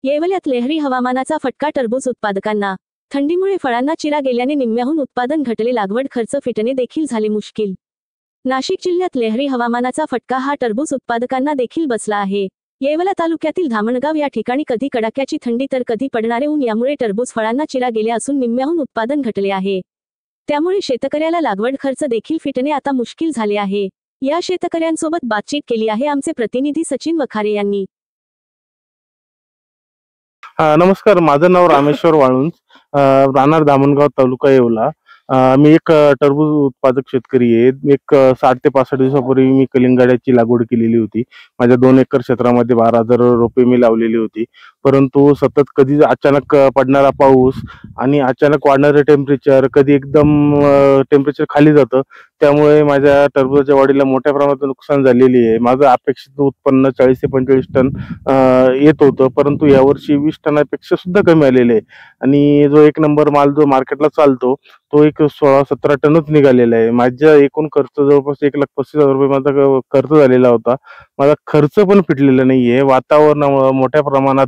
येवल्यात लहरी हवामानाचा फटका टरबूज उत्पादकांना। थंडीमुळे फळांना चिरा गेल्याने निम्म्याहून उत्पादन घटले, लागवड खर्च फिटणे देखील झाले मुश्किल। नाशिक जिल्ह्यात लहरी हवामानाचा फटका हा टरबूज उत्पादकांना देखील बसला आहे। येवला तालुक्यातील धामणगाव या ठिकाणी कधी कडाक्याची थंडी तर कधी पडणारे ऊन यामुळे टरबूज फळांना चिरा गेल्या असून निम्म्याहून उत्पादन घटले आहे। त्यामुळे शेतकऱ्याला लागवड खर्च देखील फिटणे आता मुश्किल झाले आहे। या शेतकऱ्यांसोबत बातचीत केली आहे आमचे प्रतिनिधी सचिन वखारे यांनी। नमस्कार, माझं नाव रामेश्वर वाळुंज, राहणार धामणगाव, तालुका येवला। मी एक टरबूज उत्पादक शेतकरी आहे। एक 60 ते 65 दिवसापूर्वी मी कलिंगडाची लागवड केलेली होती। माझ्या 2 एकर क्षेत्रामध्ये 12,000 रोपे मी लावलेली होती। परंतु सतत कधी अचानक पडणारा पाऊस आणि अचानक वाढणारे टेम्परेचर, कधी एकदम टेम्परेचर खाली जातं, त्यामुळे माझ्या टरबूजाच्या वाढीला मोठ्या प्रमाणात नुकसान झालेली आहे। माझं अपेक्षित उत्पन्न 40 ते 45 टन येत होतं, परंतु यावर्षी 20 टनापेक्षा सुद्धा कमी आलेले आहे। आणि जो एक नंबर माल जो मार्केटला चालतो तो एक 16-17 टनच निघालेला आहे। माझा एकूण खर्च जवळपास 1,35,000 रुपये माझा खर्च झालेला होता। माझा खर्च पण फिटलेला नाहीये। वातावरणामुळे मोठ्या प्रमाणात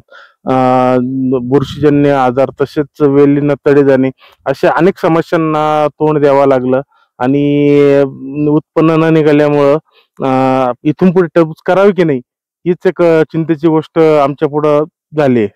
बुरशीजन्य आजार, तसेच वेलींना तडे जाणे, अशा अनेक समस्यांना तोंड द्यावं लागलं। आणि उत्पन्न न निघाल्यामुळं इथून पुढे टरबूज करावे की नाही हीच एक चिंतेची गोष्ट आमच्या पुढं झाली आहे।